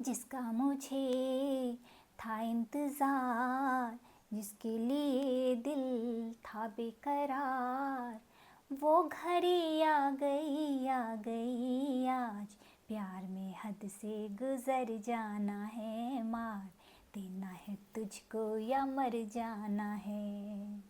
जिसका मुझे था इंतज़ार, जिसके लिए दिल था बेकरार, वो घड़ी आ गई आज। प्यार में हद से गुज़र जाना है मार, देना है तुझको या मर जाना है।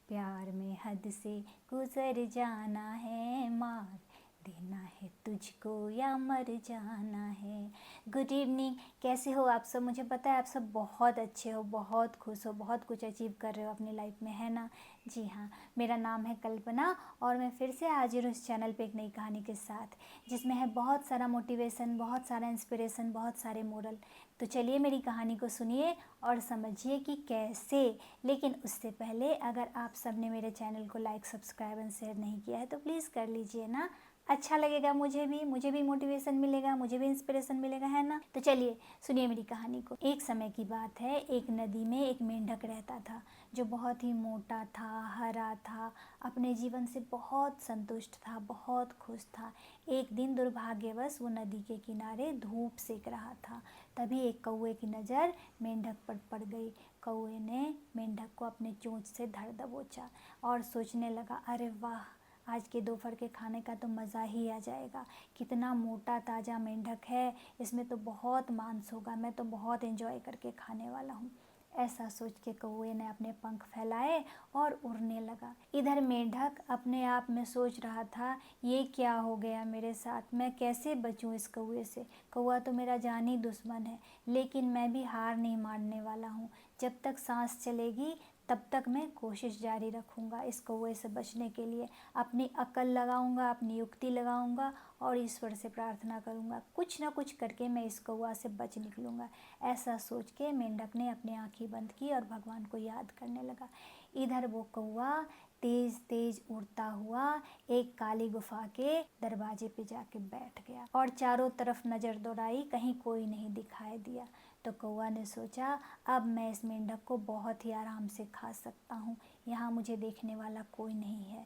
प्यार में हद से गुज़र जाना है मार, देना है तुझको या मर जाना है। गुड इवनिंग, कैसे हो आप सब? मुझे पता है आप सब बहुत अच्छे हो, बहुत खुश हो, बहुत कुछ अचीव कर रहे हो अपनी लाइफ में, है ना? जी हाँ, मेरा नाम है कल्पना और मैं फिर से हाजिर हूँ इस चैनल पे एक नई कहानी के साथ, जिसमें है बहुत सारा मोटिवेशन, बहुत सारा इंस्पिरेशन, बहुत सारे मोरल। तो चलिए मेरी कहानी को सुनिए और समझिए कि कैसे। लेकिन उससे पहले अगर आप सब ने मेरे चैनल को लाइक, सब्सक्राइब एंड शेयर नहीं किया है तो प्लीज़ कर लीजिए ना, अच्छा लगेगा। मुझे भी मोटिवेशन मिलेगा, मुझे भी इंस्पिरेशन मिलेगा, है ना? तो चलिए सुनिए मेरी कहानी को। एक समय की बात है, एक नदी में एक मेंढक रहता था जो बहुत ही मोटा था, हरा था, अपने जीवन से बहुत संतुष्ट था, बहुत खुश था। एक दिन दुर्भाग्यवश वो नदी के किनारे धूप सेक रहा था। तभी एक कौवे की नज़र मेंढक पर पड़ गई। कौवे ने मेंढक को अपने चोंच से धर दबोचा और सोचने लगा, अरे वाह, आज के दोपहर के खाने का तो मज़ा ही आ जाएगा। कितना मोटा ताज़ा मेंढक है, इसमें तो बहुत मांस होगा, मैं तो बहुत एंजॉय करके खाने वाला हूँ। ऐसा सोच के कौवे ने अपने पंख फैलाए और उड़ने लगा। इधर मेंढक अपने आप में सोच रहा था, ये क्या हो गया मेरे साथ, मैं कैसे बचूं इस कौवे से? कौवा तो मेरा जानी दुश्मन है, लेकिन मैं भी हार नहीं मानने वाला हूँ। जब तक सांस चलेगी तब तक मैं कोशिश जारी रखूँगा इस कौवे से बचने के लिए। अपनी अकल लगाऊंगा, अपनी युक्ति लगाऊंगा और ईश्वर से प्रार्थना करूंगा, कुछ ना कुछ करके मैं इस कौवा से बच निकलूंगा। ऐसा सोच के मेंढक ने अपनी आंखें बंद की और भगवान को याद करने लगा। इधर वो कौवा तेज तेज उड़ता हुआ एक काली गुफा के दरवाजे पे जाके बैठ गया और चारों तरफ नज़र दौड़ाई, कहीं कोई नहीं दिखाई दिया। तो कौवा ने सोचा, अब मैं इस मेंढक को बहुत ही आराम से खा सकता हूँ, यहाँ मुझे देखने वाला कोई नहीं है।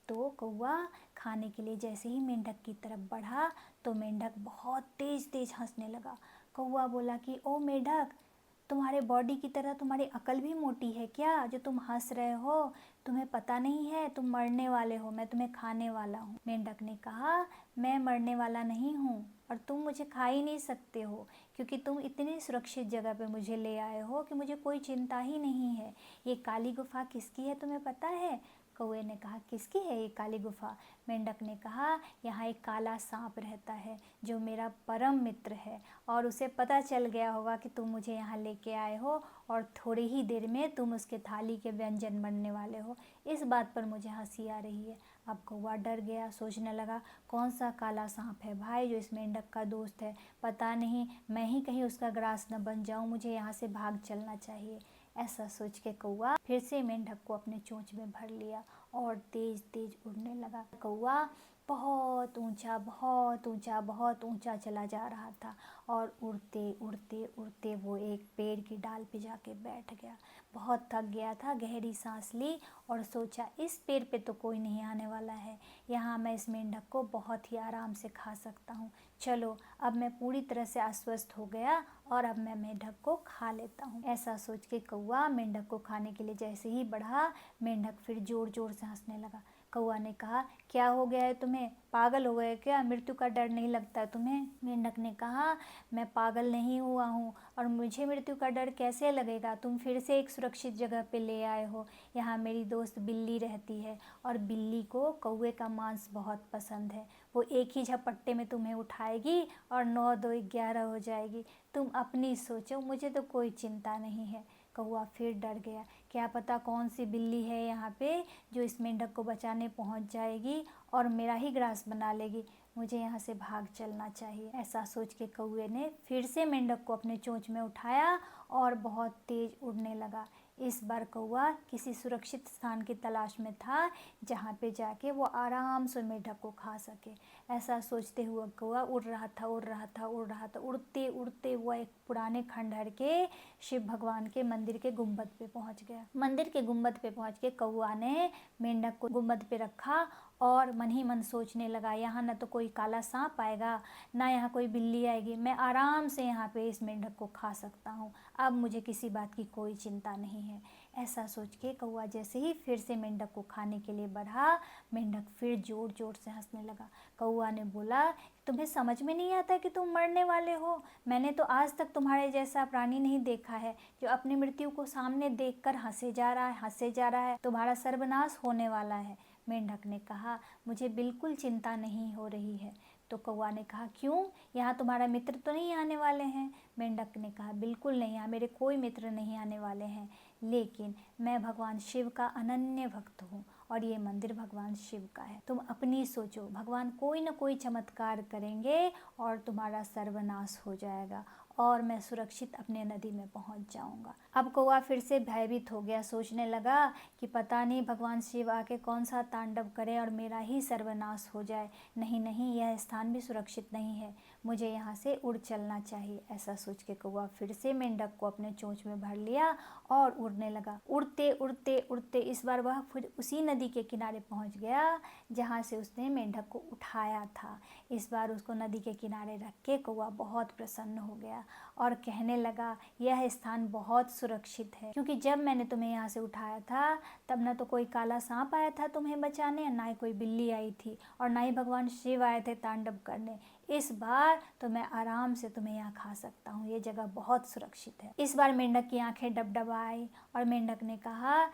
तो कौवा खाने के लिए जैसे ही मेंढक की तरफ बढ़ा तो मेंढक बहुत तेज तेज हंसने लगा। कौवा बोला कि ओ मेंढक, तुम्हारे बॉडी की तरह तुम्हारी अकल भी मोटी है क्या, जो तुम हंस रहे हो? तुम्हें पता नहीं है तुम मरने वाले हो, मैं तुम्हें खाने वाला हूँ। मेंढक ने कहा, मैं मरने वाला नहीं हूँ और तुम मुझे खा ही नहीं सकते हो, क्योंकि तुम इतनी सुरक्षित जगह पे मुझे ले आए हो कि मुझे कोई चिंता ही नहीं है। ये काली गुफा किसकी है तुम्हें पता है? कौवे ने कहा, किसकी है ये काली गुफा? मेंढक ने कहा, यहाँ एक काला सांप रहता है जो मेरा परम मित्र है और उसे पता चल गया होगा कि तुम मुझे यहाँ लेके आए हो और थोड़ी ही देर में तुम उसके थाली के व्यंजन बनने वाले हो। इस बात पर मुझे हंसी आ रही है। अब कौवा डर गया, सोचने लगा, कौन सा काला सांप है भाई जो इस मेंढक का दोस्त है? पता नहीं मैं ही कहीं उसका ग्रास न बन जाऊं, मुझे यहाँ से भाग चलना चाहिए। ऐसा सोच के कौवा फिर से मेंढक को अपने चोंच में भर लिया और तेज तेज उड़ने लगा। कौवा बहुत ऊंचा, बहुत ऊंचा, बहुत ऊंचा चला जा रहा था और उड़ते उड़ते उड़ते वो एक पेड़ की डाल पे जाके बैठ गया। बहुत थक गया था, गहरी सांस ली और सोचा, इस पेड़ पे तो कोई नहीं आने वाला है, यहाँ मैं इस मेंढक को बहुत ही आराम से खा सकता हूँ। चलो, अब मैं पूरी तरह से आश्वस्त हो गया और अब मैं मेंढक को खा लेता हूँ। ऐसा सोच के कौवा मेंढक को खाने के लिए जैसे ही बढ़ा, मेंढक फिर जोर जोर से हंसने लगा। कौवा ने कहा, क्या हो गया है तुम्हें? पागल हो गए क्या? मृत्यु का डर नहीं लगता तुम्हें? मेंढक ने कहा, मैं पागल नहीं हुआ हूँ और मुझे मृत्यु का डर कैसे लगेगा? तुम फिर से एक सुरक्षित जगह पे ले आए हो। यहाँ मेरी दोस्त बिल्ली रहती है और बिल्ली को कौवे का मांस बहुत पसंद है। वो एक ही झपट्टे में तुम्हें उठाएगी और 9 2 11 हो जाएगी। तुम अपनी सोचो, मुझे तो कोई चिंता नहीं है। कौवा फिर डर गया, क्या पता कौन सी बिल्ली है यहाँ पे जो इस मेंढक को बचाने पहुँच जाएगी और मेरा ही ग्रास बना लेगी। मुझे यहाँ से भाग चलना चाहिए। ऐसा सोच के कौवे ने फिर से मेंढक को अपने चोंच में उठाया और बहुत तेज उड़ने लगा। इस बार कौवा किसी सुरक्षित स्थान की तलाश में था जहाँ पे जाके वो आराम से मेंढक को खा सके। ऐसा सोचते हुए कौवा उड़ रहा था, उड़ रहा था, उड़ रहा था। उड़ते उड़ते वो एक पुराने खंडहर के शिव भगवान के मंदिर के गुंबद पे पहुँच गया। मंदिर के गुंबद पे पहुँच के कौवा ने मेंढक को गुंबद पे रखा और मन ही मन सोचने लगा, यहाँ न तो कोई काला सांप आएगा, ना यहाँ कोई बिल्ली आएगी, मैं आराम से यहाँ पे इस मेंढक को खा सकता हूँ, अब मुझे किसी बात की कोई चिंता नहीं है। ऐसा सोच के कौआ जैसे ही फिर से मेंढक को खाने के लिए बढ़ा, मेंढक फिर ज़ोर ज़ोर से हंसने लगा। कौआ ने बोला, तुम्हें समझ में नहीं आता कि तुम मरने वाले हो? मैंने तो आज तक तुम्हारे जैसा प्राणी नहीं देखा है जो अपनी मृत्यु को सामने देखकर हंसे जा रहा है, हंसे जा रहा है। तुम्हारा सर्वनाश होने वाला है। मेंढक ने कहा, मुझे बिल्कुल चिंता नहीं हो रही है। तो कौआ ने कहा, क्यों? यहाँ तुम्हारा मित्र तो नहीं आने वाले हैं? मेंढक ने कहा, बिल्कुल नहीं, यहाँ मेरे कोई मित्र नहीं आने वाले हैं, लेकिन मैं भगवान शिव का अनन्य भक्त हूँ और ये मंदिर भगवान शिव का है। तुम अपनी सोचो, भगवान कोई न कोई चमत्कार करेंगे और तुम्हारा सर्वनाश हो जाएगा और मैं सुरक्षित अपने नदी में पहुंच जाऊंगा। अब कौआ फिर से भयभीत हो गया, सोचने लगा कि पता नहीं भगवान शिव आके कौन सा तांडव करे और मेरा ही सर्वनाश हो जाए। नहीं नहीं, यह स्थान भी सुरक्षित नहीं है, मुझे यहाँ से उड़ चलना चाहिए। ऐसा सोच के कौआ फिर से मेंढक को अपने चोंच में भर लिया और उड़ने लगा। उड़ते उड़ते उड़ते इस बार वह फिर उसी नदी के किनारे पहुँच गया जहाँ से उसने मेंढक को उठाया था। इस बार उसको नदी के किनारे रख के कौआ बहुत प्रसन्न हो गया और कहने लगा, यह स्थान बहुत सुरक्षित है, क्योंकि जब मैंने तुम्हें यहाँ से उठाया था तब ना तो कोई काला सांप आया था तुम्हें बचाने, ना ही कोई बिल्ली आई थी और ना ही भगवान शिव आए थे तांडव करने। इस बार तो मैं आराम से तुम्हें यहाँ खा सकता हूँ, ये जगह बहुत सुरक्षित है। इस बार मेंढक की आंखें डबडबाई और मेंढक ने कहा,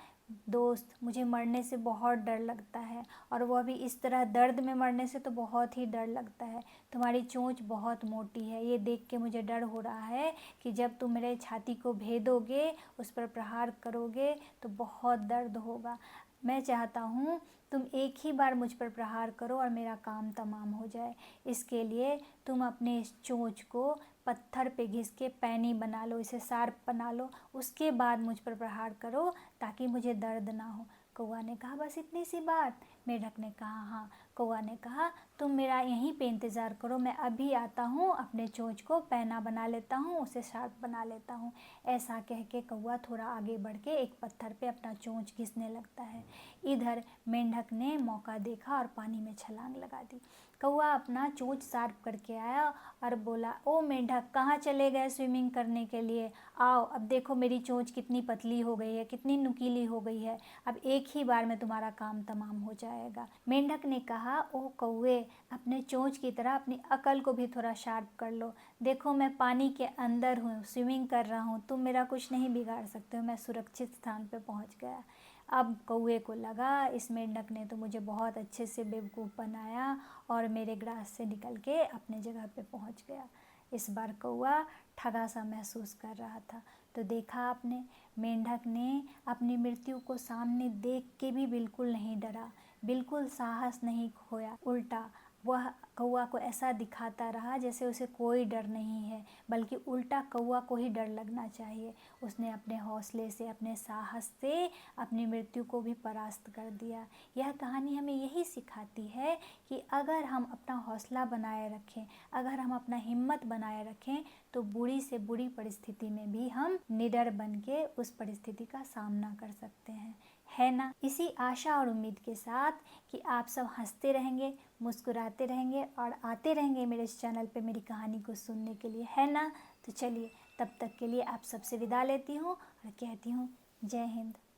दोस्त, मुझे मरने से बहुत डर लगता है और वह भी इस तरह दर्द में मरने से तो बहुत ही डर लगता है। तुम्हारी चोंच बहुत मोटी है, ये देख के मुझे डर हो रहा है कि जब तुम मेरे छाती को भेदोगे, उस पर प्रहार करोगे तो बहुत दर्द होगा। मैं चाहता हूँ तुम एक ही बार मुझ पर प्रहार करो और मेरा काम तमाम हो जाए। इसके लिए तुम अपने इस चोंच को पत्थर पे घिस के पैनी बना लो, इसे शार्प बना लो, उसके बाद मुझ पर प्रहार करो ताकि मुझे दर्द ना हो। कौआ ने कहा, बस इतनी सी बात? मेढक ने कहा, हाँ। कौआ ने कहा, तुम मेरा यहीं पे इंतज़ार करो, मैं अभी आता हूँ, अपने चोंच को पैना बना लेता हूँ, उसे शार्प बना लेता हूँ। ऐसा कह के कौआ थोड़ा आगे बढ़ के एक पत्थर पे अपना चोंच घिसने लगता है। इधर मेंढक ने मौका देखा और पानी में छलांग लगा दी। कौआ अपना चोंच शार्प करके आया और बोला, ओ मेंढक, कहाँ चले गए स्विमिंग करने के लिए? आओ, अब देखो मेरी चोंच कितनी पतली हो गई है, कितनी नुकीली हो गई है, अब एक ही बार में तुम्हारा काम तमाम हो जाएगा। मेंढक ने कहा, ओ कौए, अपने चोंच की तरह अपनी अकल को भी थोड़ा शार्प कर लो। देखो मैं पानी के अंदर हूँ, स्विमिंग कर रहा हूँ, तुम मेरा कुछ नहीं बिगाड़ सकते हो, मैं सुरक्षित स्थान पर पहुँच गया। अब कौए को लगा, इस मेंढक ने तो मुझे बहुत अच्छे से बेवकूफ़ बनाया और मेरे ग्रास से निकल के अपने जगह पे पहुंच गया। इस बार कौआ ठगा सा महसूस कर रहा था। तो देखा आपने, मेंढक ने अपनी मृत्यु को सामने देख के भी बिल्कुल नहीं डरा, बिल्कुल साहस नहीं खोया, उल्टा वह कौआ को ऐसा दिखाता रहा जैसे उसे कोई डर नहीं है, बल्कि उल्टा कौआ को ही डर लगना चाहिए। उसने अपने हौसले से, अपने साहस से अपनी मृत्यु को भी परास्त कर दिया। यह कहानी हमें यही सिखाती है कि अगर हम अपना हौसला बनाए रखें, अगर हम अपना हिम्मत बनाए रखें, तो बुरी से बुरी परिस्थिति में भी हम निडर बन के उस परिस्थिति का सामना कर सकते हैं, है ना। इसी आशा और उम्मीद के साथ कि आप सब हंसते रहेंगे, मुस्कुराते रहेंगे और आते रहेंगे मेरे इस चैनल पे मेरी कहानी को सुनने के लिए, है ना। तो चलिए, तब तक के लिए आप सबसे विदा लेती हूँ और कहती हूँ, जय हिंद।